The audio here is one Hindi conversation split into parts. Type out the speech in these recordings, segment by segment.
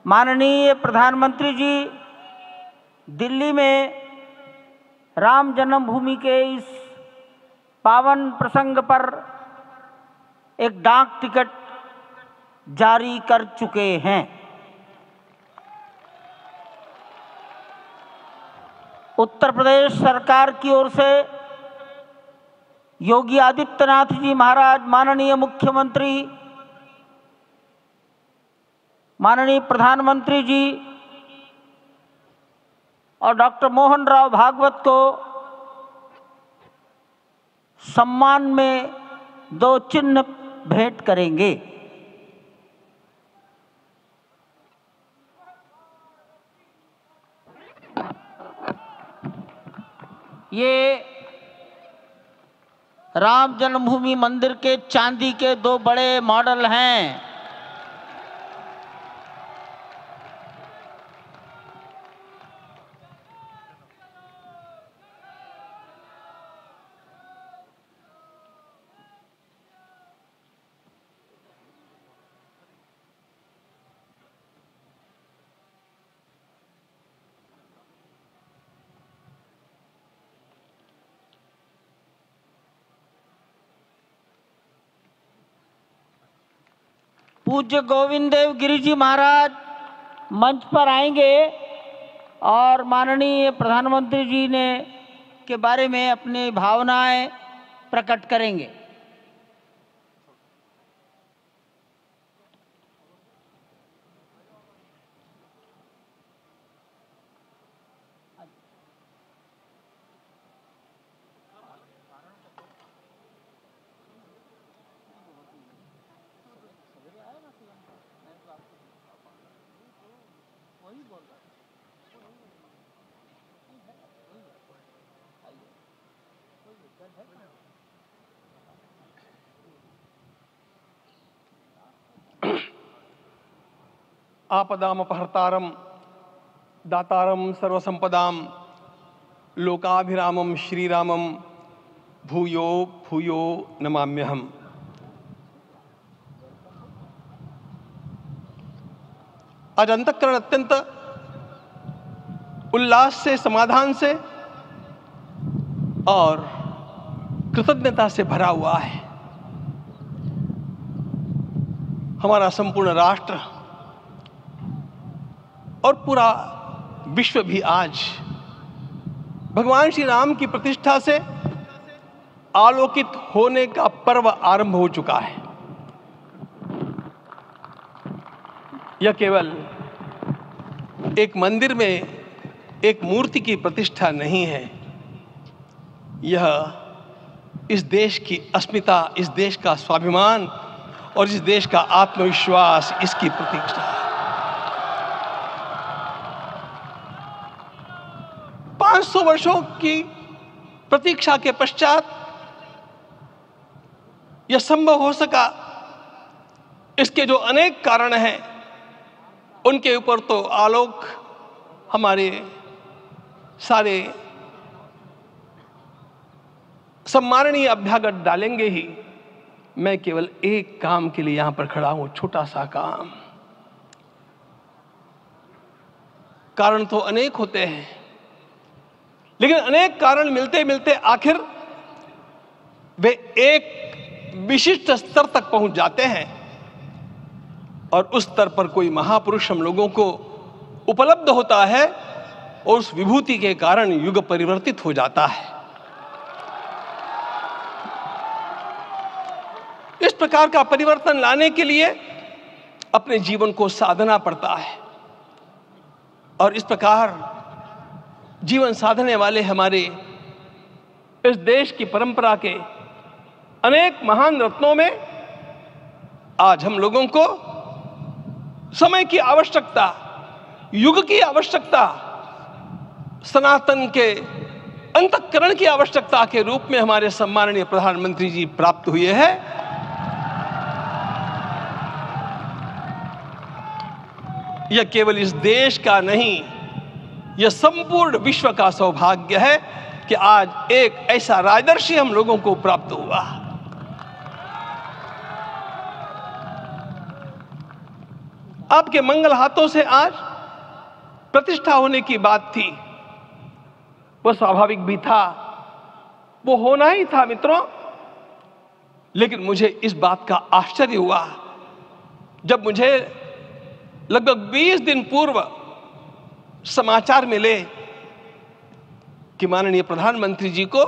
माननीय प्रधानमंत्री जी दिल्ली में राम जन्मभूमि के इस पावन प्रसंग पर एक डाक टिकट जारी कर चुके हैं। उत्तर प्रदेश सरकार की ओर से योगी आदित्यनाथ जी महाराज, माननीय मुख्यमंत्री, माननीय प्रधानमंत्री जी और डॉक्टर मोहन राव भागवत को सम्मान में 2 चिन्ह भेंट करेंगे। ये राम जन्मभूमि मंदिर के चांदी के 2 बड़े मॉडल हैं। पूज्य गोविंद देव गिरि जी महाराज मंच पर आएंगे और माननीय प्रधानमंत्री जी ने के बारे में अपनी भावनाएं प्रकट करेंगे। आपदामपहर्तारं दातारं सर्वसंपदां लोकाभिरामं श्रीरामं भूयो भूयो नमाम्यहम्। आज अंतःकरण अत्यंत उल्लास से, समाधान से और कृतज्ञता से भरा हुआ है। हमारा संपूर्ण राष्ट्र और पूरा विश्व भी आज भगवान श्री राम की प्रतिष्ठा से आलोकित होने का पर्व आरंभ हो चुका है। यह केवल एक मंदिर में एक मूर्ति की प्रतिष्ठा नहीं है, यह इस देश की अस्मिता, इस देश का स्वाभिमान और इस देश का आत्मविश्वास, इसकी प्रतीक्षा है। 500 वर्षों की प्रतीक्षा के पश्चात यह संभव हो सका। इसके जो अनेक कारण हैं उनके ऊपर तो आलोक हमारे सारे सम्माननीय अभ्यागत डालेंगे ही। मैं केवल एक काम के लिए यहां पर खड़ा हूं, छोटा सा काम। कारण तो अनेक होते हैं, लेकिन अनेक कारण मिलते मिलते आखिर वे एक विशिष्ट स्तर तक पहुंच जाते हैं और उस स्तर पर कोई महापुरुष हम लोगों को उपलब्ध होता है और उस विभूति के कारण युग परिवर्तित हो जाता है। इस प्रकार का परिवर्तन लाने के लिए अपने जीवन को साधना पड़ता है और इस प्रकार जीवन साधने वाले हमारे इस देश की परंपरा के अनेक महान रत्नों में आज हम लोगों को समय की आवश्यकता, युग की आवश्यकता, सनातन के अंतःकरण की आवश्यकता के रूप में हमारे सम्माननीय प्रधानमंत्री जी प्राप्त हुए हैं। यह केवल इस देश का नहीं, यह संपूर्ण विश्व का सौभाग्य है कि आज एक ऐसा राजदर्शी हम लोगों को प्राप्त हुआ। आपके मंगल हाथों से आज प्रतिष्ठा होने की बात थी, वह स्वाभाविक भी था, वो होना ही था मित्रों। लेकिन मुझे इस बात का आश्चर्य हुआ जब मुझे लगभग 20 दिन पूर्व समाचार मिले कि माननीय प्रधानमंत्री जी को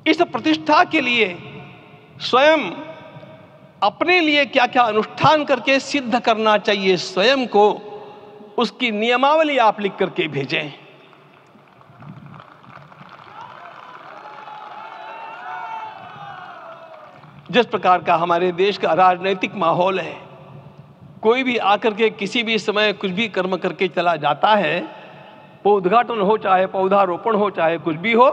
इस प्रतिष्ठा के लिए स्वयं अपने लिए क्या क्या अनुष्ठान करके सिद्ध करना चाहिए स्वयं को, उसकी नियमावली आप लिख करके भेजें। जिस प्रकार का हमारे देश का राजनीतिक माहौल है, कोई भी आकर के किसी भी समय कुछ भी कर्म करके चला जाता है, वो उद्घाटन हो चाहे पौधारोपण हो चाहे कुछ भी हो,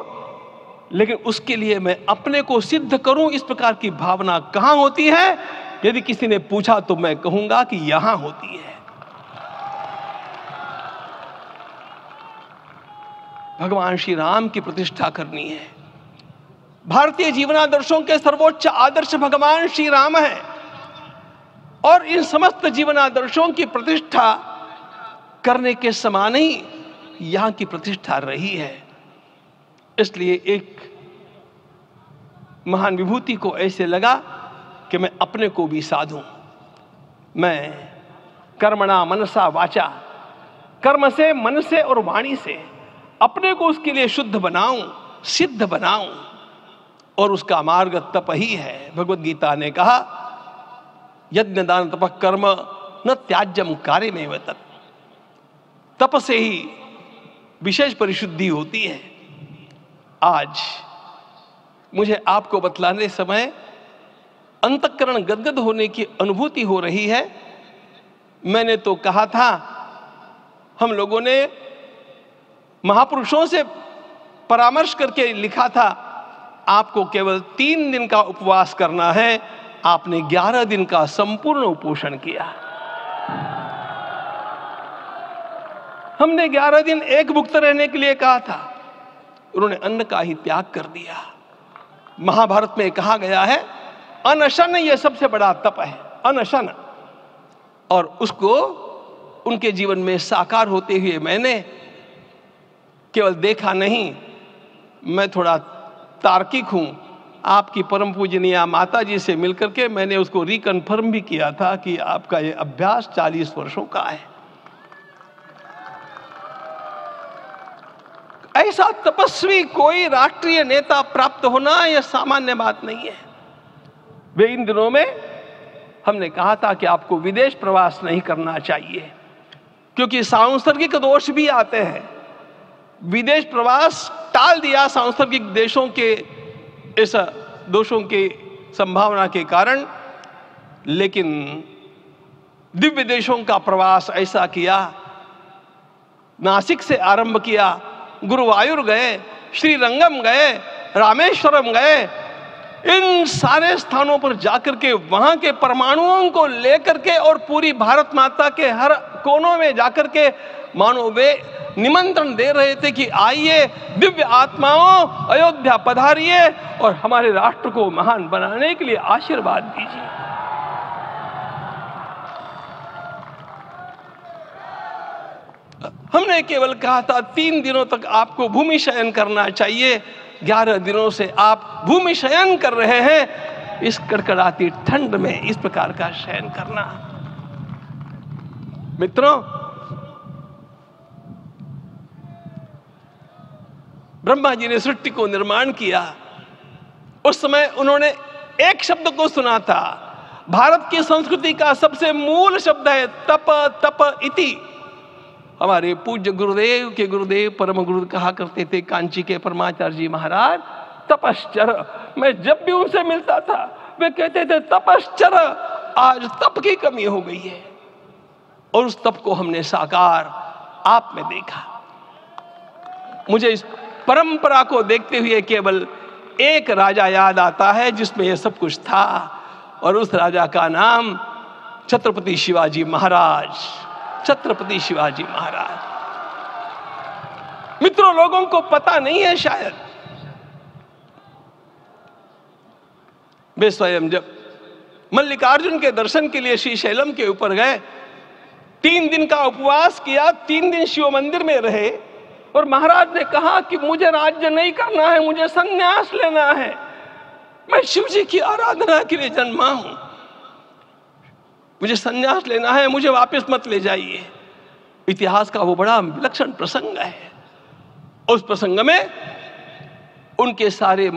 लेकिन उसके लिए मैं अपने को सिद्ध करूं, इस प्रकार की भावना कहां होती है? यदि किसी ने पूछा तो मैं कहूंगा कि यहां होती है। भगवान श्री राम की प्रतिष्ठा करनी है। भारतीय जीवनादर्शों के सर्वोच्च आदर्श भगवान श्री राम है और इन समस्त जीवनादर्शों की प्रतिष्ठा करने के समान ही यहां की प्रतिष्ठा रही है। इसलिए एक महान विभूति को ऐसे लगा कि मैं अपने को भी साधूं, मैं कर्मणा मनसा वाचा, कर्म से, मन से और वाणी से अपने को उसके लिए शुद्ध बनाऊं, सिद्ध बनाऊं, और उसका मार्ग तप ही है। भगवत गीता ने कहा यज्ञ दान तप कर्म न त्याज्यम कार्य में तत्। तप से ही विशेष परिशुद्धि होती है। आज मुझे आपको बतलाने समय अंतःकरण गदगद होने की अनुभूति हो रही है। मैंने तो कहा था, हम लोगों ने महापुरुषों से परामर्श करके लिखा था, आपको केवल 3 दिन का उपवास करना है। आपने 11 दिन का संपूर्ण उपोषण किया। हमने 11 दिन एक भुक्त रहने के लिए कहा था, उन्होंने अन्न का ही त्याग कर दिया। महाभारत में कहा गया है अनशन यह सबसे बड़ा तप है, अनशन। और उसको उनके जीवन में साकार होते हुए मैंने केवल देखा नहीं, मैं थोड़ा तार्किक हूं। आपकी परम पूजनीय माता जी से मिलकर के मैंने उसको रिकन्फर्म भी किया था कि आपका ये अभ्यास 40 वर्षों का है। ऐसा तपस्वी कोई राष्ट्रीय नेता प्राप्त होना यह सामान्य बात नहीं है। वे इन दिनों में हमने कहा था कि आपको विदेश प्रवास नहीं करना चाहिए, क्योंकि सांसर्गिक दोष भी आते हैं। विदेश प्रवास टाल दिया सांसर्गिक देशों के इस दोषों की संभावना के कारण, लेकिन दिव्य देशों का प्रवास ऐसा किया। नासिक से आरंभ किया, गुरुवायूर गए, श्रीरंगम गए, रामेश्वरम गए। इन सारे स्थानों पर जाकर के वहां के परमाणुओं को लेकर के और पूरी भारत माता के हर कोनों में जाकर के मानो वे निमंत्रण दे रहे थे कि आइए दिव्य आत्माओं, अयोध्या पधारिए और हमारे राष्ट्र को महान बनाने के लिए आशीर्वाद दीजिए। हमने केवल कहा था 3 दिनों तक आपको भूमि शयन करना चाहिए। 11 दिनों से आप भूमि शयन कर रहे हैं। इस कड़कड़ाती ठंड में इस प्रकार का शयन करना, मित्रों, ब्रह्मा जी ने सृष्टि को निर्माण किया। उस समय उन्होंने एक शब्द को सुना था। भारत की संस्कृति का सबसे मूल शब्द है तप, तप इति। हमारे पूज्य गुरुदेव के गुरुदेव परम गुरु कहा करते थे, कांची के परमाचार्य जी महाराज, तपश्चर। मैं जब भी उनसे मिलता था वे कहते थे तपश्चर। आज तप की कमी हो गई है और उस तप को हमने साकार आप में देखा। मुझे इस परंपरा को देखते हुए केवल एक राजा याद आता है जिसमें यह सब कुछ था, और उस राजा का नाम छत्रपति शिवाजी महाराज। छत्रपति शिवाजी महाराज। मित्रों, लोगों को पता नहीं है शायद, वे स्वयं जब मल्लिकार्जुन के दर्शन के लिए श्रीशैलम के ऊपर गए 3 दिन का उपवास किया, 3 दिन शिव मंदिर में रहे और महाराज ने कहा कि मुझे राज्य नहीं करना है, मुझे संन्यास लेना है, मैं शिव जी की आराधना के लिए जन्मा हूं, मुझे संन्यास लेना है, मुझे वापस मत ले जाइए। इतिहास का वो बड़ा विलक्षण प्रसंग है। उस प्रसंग में उनके सारे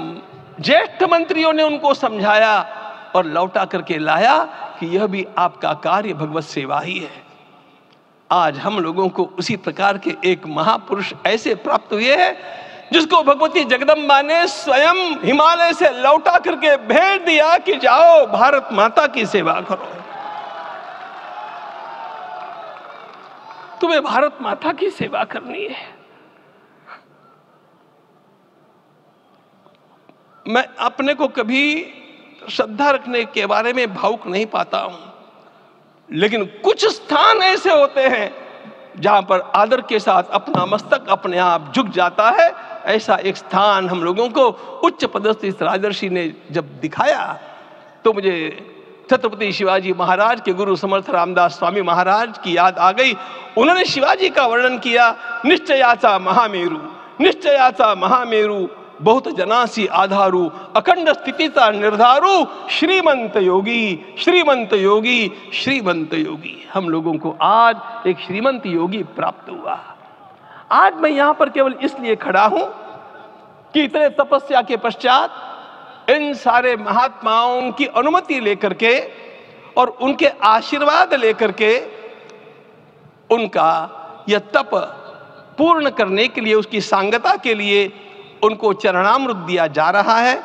ज्येष्ठ मंत्रियों ने उनको समझाया और लौटा करके लाया कि यह भी आपका कार्य भगवत सेवा ही है। आज हम लोगों को उसी प्रकार के एक महापुरुष ऐसे प्राप्त हुए हैं जिसको भगवती जगदम्बा ने स्वयं हिमालय से लौटा करके भेज दिया कि जाओ भारत माता की सेवा करो। तुम्हें भारत माता की सेवा करनी है। मैं अपने को कभी श्रद्धा रखने के बारे में भावुक नहीं पाता हूं, लेकिन कुछ स्थान ऐसे होते हैं जहां पर आदर के साथ अपना मस्तक अपने आप झुक जाता है। ऐसा एक स्थान हम लोगों को उच्च पदस्थ इस राजर्षि ने जब दिखाया तो मुझे छत्रपति शिवाजी महाराज के गुरु समर्थ रामदास स्वामी महाराज की याद आ गई। उन्होंने शिवाजी का वर्णन किया, निश्चयाचा महामेरु, निश्चयाचा महामेरु, बहुत जनासी आधारू, अखंड स्थितिता निर्धारू, श्रीमंत योगी, श्रीमंत योगी, श्रीमंत योगी। हम लोगों को आज एक श्रीमंत योगी प्राप्त हुआ। आज मैं यहां पर केवल इसलिए खड़ा हूं कि इतने तपस्या के पश्चात इन सारे महात्माओं की अनुमति लेकर के और उनके आशीर्वाद लेकर के उनका यह तप पूर्ण करने के लिए, उसकी सांगता के लिए उनको चरणामृत दिया जा रहा है।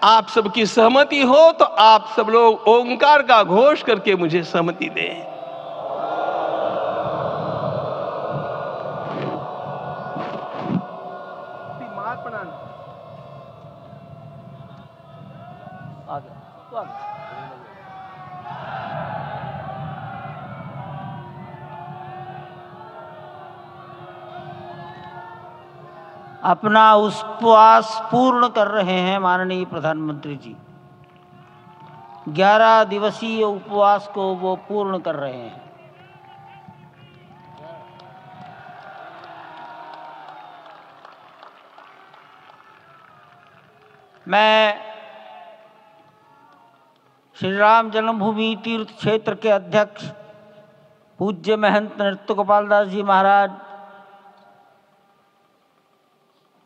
आप सबकी सहमति हो तो आप सब लोग ओंकार का घोष करके मुझे सहमति दें। अपना उपवास पूर्ण कर रहे हैं माननीय प्रधानमंत्री जी। 11 दिवसीय उपवास को वो पूर्ण कर रहे हैं। मैं श्री राम जन्मभूमि तीर्थ क्षेत्र के अध्यक्ष पूज्य महंत नृत्य गोपाल दास जी महाराज,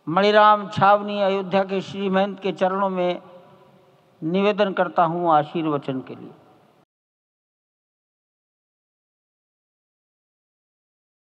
मणिराम छावनी अयोध्या के श्री महंत के चरणों में निवेदन करता हूँ आशीर्वचन के लिए।